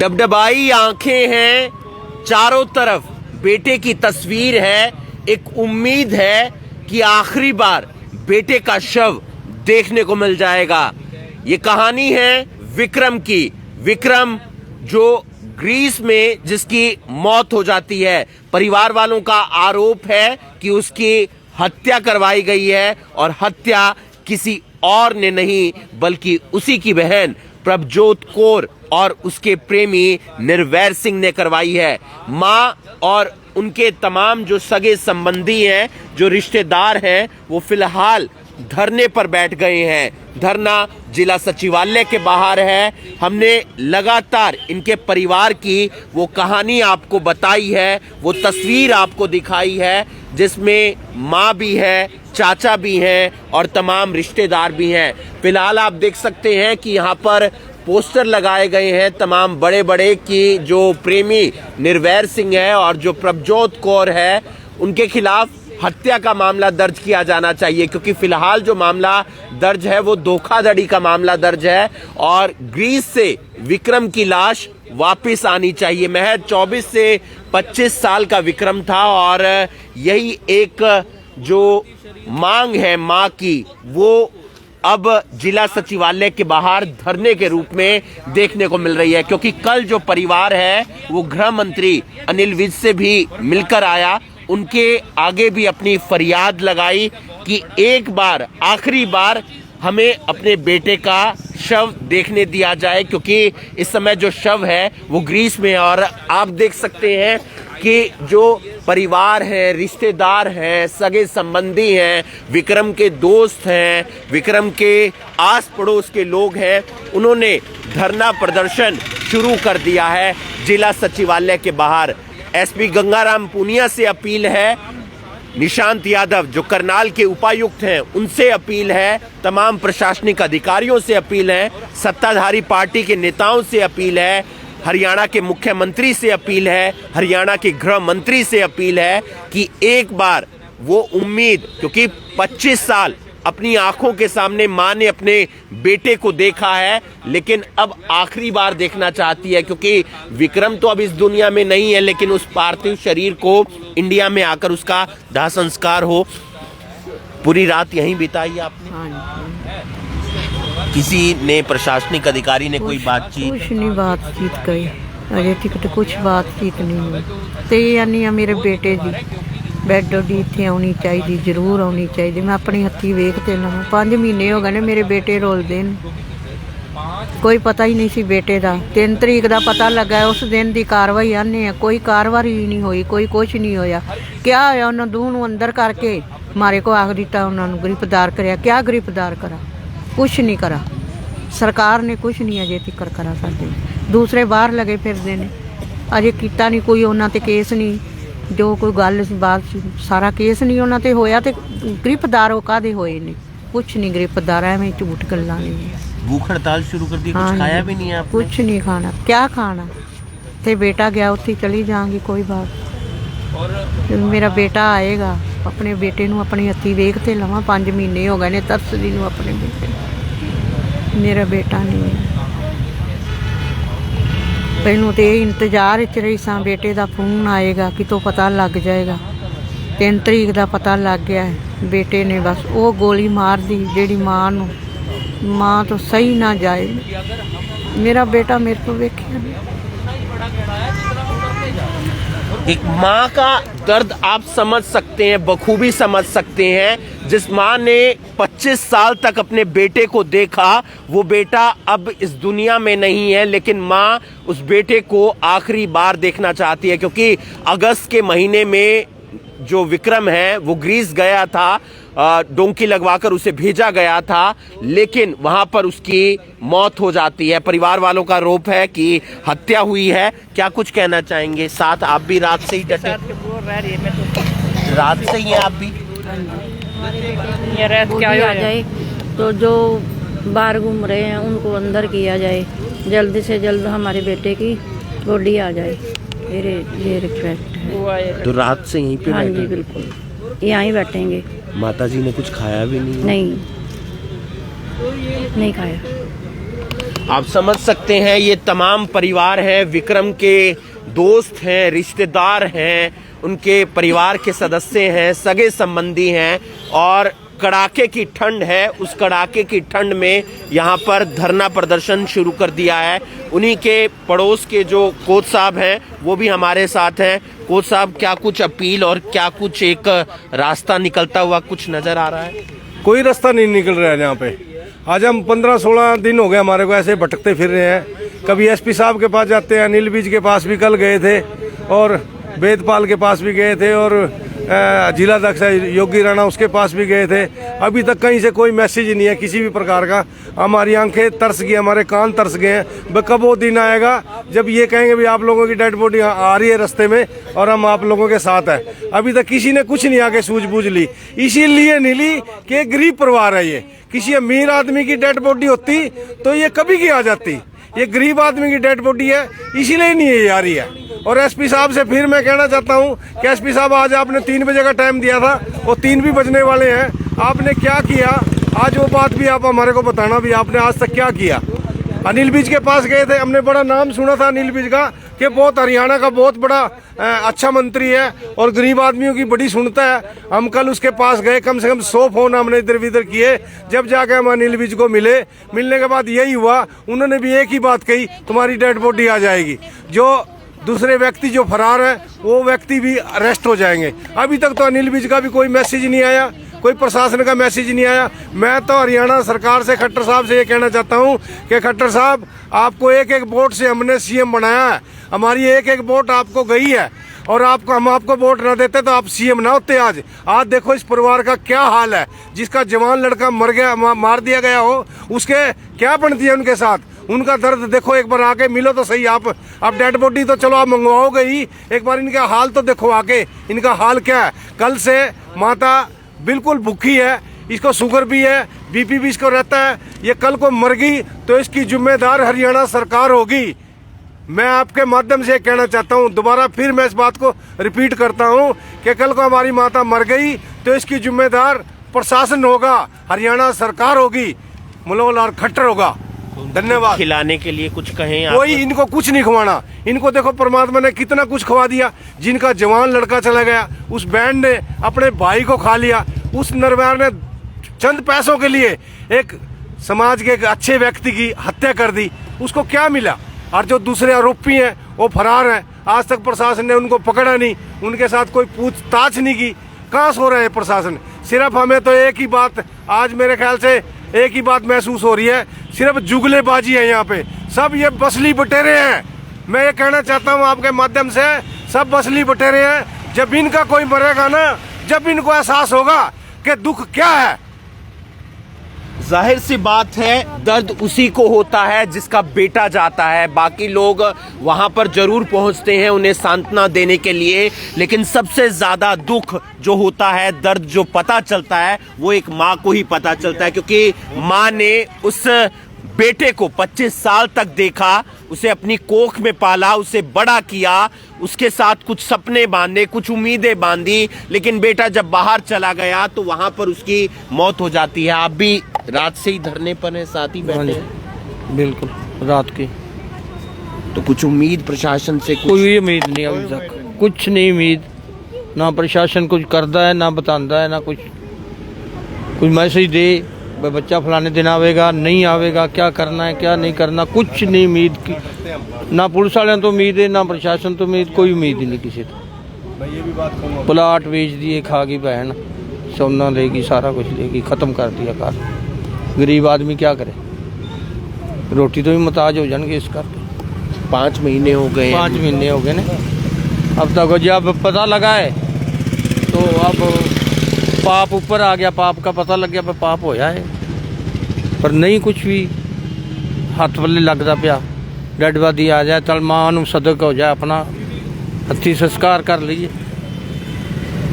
डबडबाई आंखें हैं, चारों तरफ बेटे की तस्वीर है। एक उम्मीद है कि आखिरी बार बेटे का शव देखने को मिल जाएगा। ये कहानी है विक्रम की। विक्रम जो ग्रीस में जिसकी मौत हो जाती है, परिवार वालों का आरोप है कि उसकी हत्या करवाई गई है और हत्या किसी और ने नहीं बल्कि उसी की बहन प्रभजोत कौर और उसके प्रेमी निर्वैर सिंह ने करवाई है। मां और उनके तमाम जो सगे संबंधी हैं, जो रिश्तेदार हैं, वो फिलहाल धरने पर बैठ गए हैं। धरना जिला सचिवालय के बाहर है। हमने लगातार इनके परिवार की वो कहानी आपको बताई है, वो तस्वीर आपको दिखाई है, जिसमें माँ भी है, चाचा भी हैं और तमाम रिश्तेदार भी हैं। फिलहाल आप देख सकते हैं कि यहाँ पर पोस्टर लगाए गए हैं तमाम बड़े बड़े कि जो प्रेमी निर्वैर सिंह है और जो प्रभजोत कौर है, उनके खिलाफ हत्या का मामला दर्ज किया जाना चाहिए, क्योंकि फिलहाल जो मामला दर्ज है वो धोखाधड़ी का मामला दर्ज है और ग्रीस से विक्रम की लाश वापस आनी चाहिए। महज 24 से 25 साल का विक्रम था और यही एक जो मांग है मां की, वो अब जिला सचिवालय के बाहर धरने के रूप में देखने को मिल रही है। क्योंकि कल जो परिवार है वो गृह मंत्री अनिल विज से भी मिलकर आया, उनके आगे भी अपनी फरियाद लगाई कि एक बार, आखिरी बार हमें अपने बेटे का शव देखने दिया जाए, क्योंकि इस समय जो शव है वो ग्रीस में है। और आप देख सकते हैं कि जो परिवार है, रिश्तेदार हैं, सगे संबंधी हैं, विक्रम के दोस्त हैं, विक्रम के आस पड़ोस के लोग हैं, उन्होंने धरना प्रदर्शन शुरू कर दिया है जिला सचिवालय के बाहर। एसपी गंगाराम पुनिया से अपील है, निशांत यादव जो करनाल के उपायुक्त हैं उनसे अपील है, तमाम प्रशासनिक अधिकारियों से अपील है, सत्ताधारी पार्टी के नेताओं से अपील है, हरियाणा के मुख्यमंत्री से अपील है, हरियाणा के गृह मंत्री से अपील है कि एक बार वो उम्मीद, क्योंकि 25 साल अपनी आंखों के सामने मां ने अपने बेटे को देखा है, लेकिन अब आखिरी बार देखना चाहती है, क्योंकि विक्रम तो अब इस दुनिया में नहीं है, लेकिन उस पार्थिव शरीर को इंडिया में आकर उसका दाह संस्कार हो। पूरी रात यहीं बिताई आपने? किसी ने, प्रशासनिक अधिकारी ने कोई बातचीत? कुछ नहीं बातचीत करी अजे तक, तो कुछ बातचीत नहीं हुई। तो यानी मेरे बेटे की बैड डी इतने आनी चाहिए, जरूर आनी चाहिए। मैं अपनी हथी वेखते लवां, 5 महीने हो गए ने मेरे बेटे रोलदे ने, कोई पता ही नहीं सी बेटे का। 3 तरीक का पता लगा, उस दिन की कार्रवाई आने हैं, कोई कार्रवाई नहीं हुई, कोई कुछ नहीं होया। क्या होया, उन्होंने दूह अंदर करके मारे को आख दिता, उन्होंने गिरफ्तार कराया। क्या गिरफ्तार करा? कुछ नहीं करा, सरकार ने कुछ नहीं अजे तक करा। साडे दूसरे बाहर लगे फिरदे ने, अजे किता नहीं कोई उन्होंने केस नहीं, जो कोई गल बात सारा केस नहीं उन्होंने होया। तो गिरफ्तार कादे होए ने? कुछ नहीं गिरफ्तार, एवं झूठ गल्लां नहीं। भूख हड़ताल शुरू कर दी, कुछ खाया भी नहीं आपने? कुछ नहीं खाना, क्या खाना? ते बेटा गया उत्थे चली जाऊंगी, कोई बात। मेरा बेटा आएगा, अपने बेटे नूं अपनी हथी वेखते लवां। 5 महीने हो गए ने तरसदी नूं अपने बेटे, मेरा बेटा नहीं है। पहलों तो इंतजार च रही सा, बेटे का फोन आएगा कितों पता लग जाएगा। 3 तरीक का पता लग गया है, बेटे ने बस वो गोली मार दी जेड़ी मां नूं, मां तो सही ना जाए। मेरा बेटा मेरे को वेख्या नहीं। एक माँ का दर्द आप समझ सकते हैं, बखूबी समझ सकते हैं। जिस माँ ने 25 साल तक अपने बेटे को देखा, वो बेटा अब इस दुनिया में नहीं है, लेकिन माँ उस बेटे को आखिरी बार देखना चाहती है। क्योंकि अगस्त के महीने में जो विक्रम है वो ग्रीस गया था, डोंकी लगवाकर उसे भेजा गया था, लेकिन वहां पर उसकी मौत हो जाती है। परिवार वालों का आरोप है कि हत्या हुई है। क्या कुछ कहना चाहेंगे? साथ आप भी रात से ही डटे? रात से ही आप भी? क्या आ जाए तो जो बाहर घूम रहे हैं उनको अंदर किया जाए, जल्दी से जल्द हमारे बेटे की बॉडी आ जाए, ये रिक्वेस्ट है। तो रात से यहीं पे? हाँ जी बिल्कुल, यहाँ ही बैठेंगे। माता जी ने कुछ खाया भी नहीं? नहीं खाया। आप समझ सकते हैं ये तमाम परिवार हैं, विक्रम के दोस्त हैं, रिश्तेदार हैं, उनके परिवार के सदस्य हैं, सगे संबंधी हैं और कड़ाके की ठंड है। उस कड़ाके की ठंड में यहाँ पर धरना प्रदर्शन शुरू कर दिया है। उन्हीं के पड़ोस के जो कोच साहब हैं वो भी हमारे साथ हैं। कोच साहब, क्या कुछ अपील और क्या कुछ एक रास्ता निकलता हुआ कुछ नजर आ रहा है? कोई रास्ता नहीं निकल रहा है यहाँ पे। आज हम 15-16 दिन हो गए हमारे को ऐसे भटकते फिर रहे हैं। कभी एसपी साहब के पास जाते हैं, अनिल विज के पास भी कल गए थे और वेदपाल के पास भी गए थे और जिला अध्यक्ष योगी राणा उसके पास भी गए थे। अभी तक कहीं से कोई मैसेज नहीं है किसी भी प्रकार का। हमारी आंखें तरस गई, हमारे कान तरस गए हैं। कब वो दिन आएगा जब ये कहेंगे भी आप लोगों की डेड बॉडी आ रही है रास्ते में और हम आप लोगों के साथ है। अभी तक किसी ने कुछ नहीं आके सूझबूझ ली, इसीलिए नहीं ली कि एक गरीब परिवार है ये। किसी अमीर आदमी की डेड बॉडी होती तो ये कभी की आ जाती। ये गरीब आदमी की डेड बॉडी है, इसीलिए नहीं ये आ रही है। और एसपी साहब से फिर मैं कहना चाहता हूँ कि एसपी साहब, आज आपने 3 बजे का टाइम दिया था, वो 3 भी बजने वाले हैं। आपने क्या किया आज, वो बात भी आप हमारे को बताना भी आपने आज तक क्या किया। अनिल विज के पास गए थे, हमने बड़ा नाम सुना था अनिल विज का कि बहुत हरियाणा का बहुत बड़ा अच्छा मंत्री है और गरीब आदमियों की बड़ी सुनता है। हम कल उसके पास गए, कम से कम 100 फोन हमने इधर उधर किए। जब जाके हम अनिल विज को मिलने के बाद यही हुआ, उन्होंने भी एक ही बात कही, तुम्हारी डेड बॉडी आ जाएगी। जो दूसरे व्यक्ति जो फरार है वो व्यक्ति भी अरेस्ट हो जाएंगे। अभी तक तो अनिल विज का भी कोई मैसेज नहीं आया, कोई प्रशासन का मैसेज नहीं आया। मैं तो हरियाणा सरकार से, खट्टर साहब से ये कहना चाहता हूँ कि खट्टर साहब, आपको एक एक वोट से हमने सीएम बनाया है। हमारी एक एक वोट आपको गई है और हम आपको वोट ना देते तो आप सीएम ना होते। आज देखो इस परिवार का क्या हाल है। जिसका जवान लड़का मर गया, मार दिया गया हो, उसके क्या बनती है उनके साथ। उनका दर्द देखो, एक बार आके मिलो तो सही। आप डेड बॉडी तो चलो आप मंगवाओगे ही, एक बार इनका हाल तो देखो आके, इनका हाल क्या है। कल से माता बिल्कुल भूखी है, इसको शुगर भी है, बीपी भी इसको रहता है। ये कल को मर गई तो इसकी जिम्मेदार हरियाणा सरकार होगी। मैं आपके माध्यम से कहना चाहता हूँ, दोबारा फिर मैं इस बात को रिपीट करता हूँ कि कल को हमारी माता मर गई तो इसकी जिम्मेदार प्रशासन होगा, हरियाणा सरकार होगी, मनोहर लाल खट्टर होगा। धन्यवाद। खिलाने के लिए कुछ कहें आप? कोई इनको कुछ नहीं खवाना। इनको देखो परमात्मा ने कितना कुछ खवा दिया। जिनका जवान लड़का चला गया, उस बैंड ने अपने भाई को खा लिया। उस नरवार ने चंद पैसों के लिए एक समाज के एक अच्छे व्यक्ति की हत्या कर दी। उसको क्या मिला? और जो दूसरे आरोपी हैं वो फरार हैं। आज तक प्रशासन ने उनको पकड़ा नहीं, उनके साथ कोई पूछताछ नहीं की। कहाँ सो रहे हैं प्रशासन? सिर्फ हमें तो एक ही बात, आज मेरे ख्याल से एक ही बात महसूस हो रही है, सिर्फ जुगलेबाजी है यहाँ पे। सब ये बसली बटेरे हैं। मैं ये कहना चाहता हूँ आपके माध्यम से, सब बसली बटेरे हैं। जब इनका कोई मरेगा ना, जब इनको एहसास होगा कि दुख क्या है। जाहिर सी बात है, दर्द उसी को होता है जिसका बेटा जाता है। बाकी लोग वहां पर जरूर पहुंचते हैं उन्हें सांत्वना देने के लिए, लेकिन सबसे ज्यादा दुख जो होता है, दर्द जो पता चलता है, वो एक माँ को ही पता चलता है। क्योंकि माँ ने उस बेटे को 25 साल तक देखा, उसे अपनी कोख में पाला, उसे बड़ा किया, उसके साथ कुछ सपने बांधे, कुछ उम्मीदें बांधी, लेकिन बेटा जब बाहर चला गया तो वहां पर उसकी मौत हो जाती है। आप भी रात से ही धरने पर हैं, साथ ही बैठे हैं? बिल्कुल, रात की। तो कुछ उम्मीद प्रशासन से? कोई उम्मीद नहीं अभी तक, कुछ नहीं उम्मीद। ना प्रशासन कुछ करता है, ना बताता है, ना कुछ मैसेज दे भाई बच्चा फलाने दिन आवेगा, नहीं आवेगा, क्या करना है क्या नहीं करना, कुछ नहीं उम्मीद की। ना पुलिस वाले तो उम्मीद है, ना प्रशासन तो उम्मीद, कोई उम्मीद ही नहीं किसी तो। प्लाट बेच दिए, खा गई बहन, सोना लेगी, सारा कुछ लेगी, ख़त्म कर दिया कार। गरीब आदमी क्या करे, रोटी तो भी मुताज हो जाएंगे इस करके। 5 महीने हो गए, 5 महीने हो गए ने। अब तक जब पता लगा है तो अब पाप ऊपर आ गया, पाप का पता लग गया, पाप होया है, पर नहीं कुछ भी हथ वाले लगता पिया। डेड बॉडी आ जाए, चल मां नूं सदक हो जाए, अपना हथी संस्कार कर लीजिए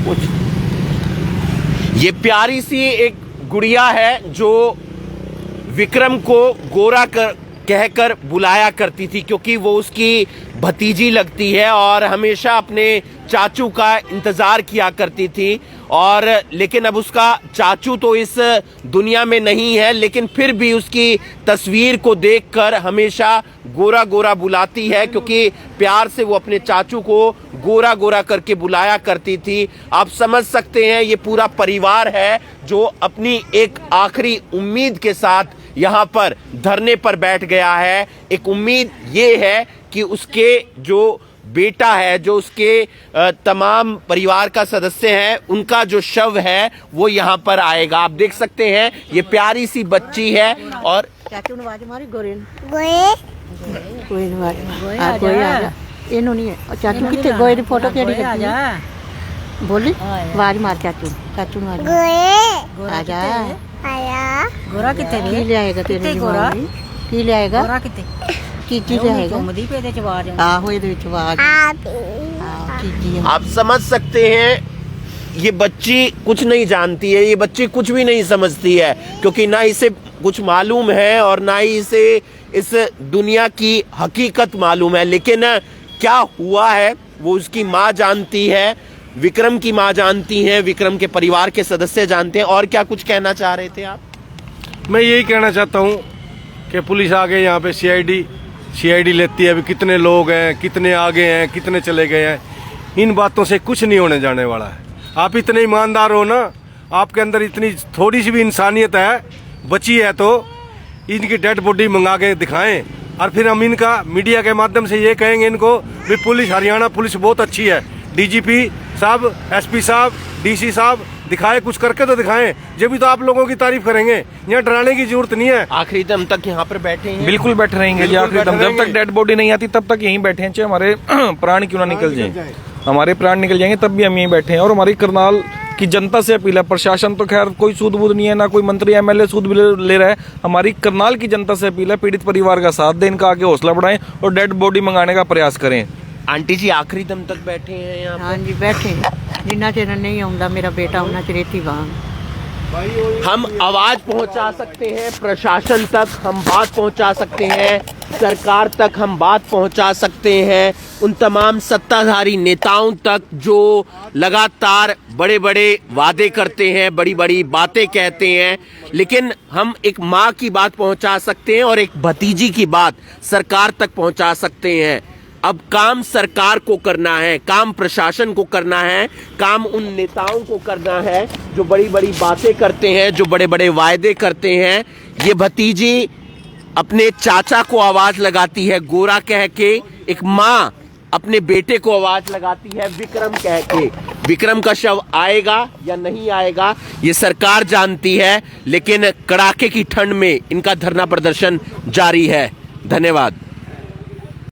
कुछ। ये प्यारी सी एक गुड़िया है जो विक्रम को गोरा कहकर बुलाया करती थी, क्योंकि वो उसकी भतीजी लगती है और हमेशा अपने चाचू का इंतजार किया करती थी। और लेकिन अब उसका चाचू तो इस दुनिया में नहीं है, लेकिन फिर भी उसकी तस्वीर को देखकर हमेशा गोरा गोरा बुलाती है, क्योंकि प्यार से वो अपने चाचू को गोरा गोरा करके बुलाया करती थी। आप समझ सकते हैं ये पूरा परिवार है जो अपनी एक आखिरी उम्मीद के साथ यहाँ पर धरने पर बैठ गया है। एक उम्मीद ये है कि उसके जो बेटा है, जो उसके तमाम परिवार का सदस्य है, उनका जो शव है वो यहाँ पर आएगा। आप देख सकते हैं ये प्यारी सी बच्ची है और चाचू ने आवाज मारी गोरे ने कोई ने आवाज कोई आ जा ਇਹਨੂੰ ਨਹੀਂ ਚਾਚੂ ਕਿੱਥੇ ਗੋਏ ਦੀ ਫੋਟੋ ਕਿਹੜੀ ਲੱਗੀ ਬੋਲੀ ਆਵਾਜ਼ ਮਾਰ ਚਾਚੂ ਨੂੰ ਆ ਜਾ ਗੋਰਾ ਕਿੱਥੇ ਕੀ ਲਿਆਏਗਾ ਤੇਰੇ ਲਈ ਕੀ ਲਿਆਏਗਾ ਗੋਰਾ ਕਿੱਥੇ ਕੀ ਲਿਆਏਗਾ ਘੁੰਮਦੀ ਪਈ ਇਹਦੇ ਚ ਆਵਾਜ਼ ਆਹੋ ਇਹਦੇ ਵਿੱਚ ਆਵਾਜ਼ ਕੀ आप समझ सकते हैं ये बच्ची कुछ नहीं जानती है, ये बच्ची कुछ भी नहीं समझती है, क्योंकि ना इसे कुछ मालूम है और ना ही इसे इस दुनिया की हकीकत मालूम है। लेकिन क्या हुआ है वो उसकी माँ जानती है, विक्रम की माँ जानती है, विक्रम के परिवार के सदस्य जानते हैं। और क्या कुछ कहना चाह रहे थे आप? मैं यही कहना चाहता हूँ कि पुलिस आ गई यहाँ पे, सीआईडी लेती है। अभी कितने लोग हैं, कितने आगे हैं, कितने चले गए हैं, इन बातों से कुछ नहीं होने जाने वाला है। आप इतने ईमानदार हो ना, आपके अंदर इतनी थोड़ी सी भी इंसानियत है बची है तो इनकी डेड बॉडी मंगा के दिखाएं, और फिर हम इनका मीडिया के माध्यम से ये कहेंगे इनको भी पुलिस, हरियाणा पुलिस बहुत अच्छी है। डीजीपी साहब, एसपी साहब, डीसी साहब दिखाए, कुछ करके तो दिखाएं, जब भी तो आप लोगों की तारीफ करेंगे। यहाँ डराने की जरूरत नहीं है। आखिरी दम तक यहाँ पर बैठे हैं, बिल्कुल बैठे रहेंगे जी आखिरी दम, जब तक डेड बॉडी नहीं आती तब तक यहीं बैठे हैं, चाहे हमारे प्राण क्यों ना निकल जाए, हमारे प्राण निकल जाएंगे तब भी हम यहीं बैठे हैं। और हमारी करनाल की जनता से अपील है, प्रशासन तो खैर कोई सूद बूद नहीं है, ना कोई मंत्री एमएलए सूद ले रहा है। हमारी करनाल की जनता से अपील है, पीड़ित परिवार का साथ दें, इनका आगे हौसला बढ़ाएं और डेड बॉडी मंगाने का प्रयास करें। आंटी जी आखिरी दम तक बैठे हैं यहाँ हाँ जी बैठे जिन्ना चिर नहीं आਉਂਦਾ मेरा बेटा उन्ना चिर इत्थे वांग हम आवाज पहुंचा सकते हैं प्रशासन तक, हम बात पहुंचा सकते हैं सरकार तक, हम बात पहुंचा सकते हैं उन तमाम सत्ताधारी नेताओं तक जो लगातार बड़े बड़े वादे करते हैं, बड़ी बड़ी बातें कहते हैं, लेकिन हम एक माँ की बात पहुंचा सकते हैं और एक भतीजी की बात सरकार तक पहुंचा सकते हैं। अब काम सरकार को करना है, काम प्रशासन को करना है, काम उन नेताओं को करना है जो बड़ी बड़ी बातें करते हैं, जो बड़े बड़े वायदे करते हैं। ये भतीजी अपने चाचा को आवाज लगाती है गोरा कह के, एक माँ अपने बेटे को आवाज लगाती है विक्रम कह के। विक्रम का शव आएगा या नहीं आएगा ये सरकार जानती है, लेकिन कड़ाके की ठंड में इनका धरना प्रदर्शन जारी है। धन्यवाद।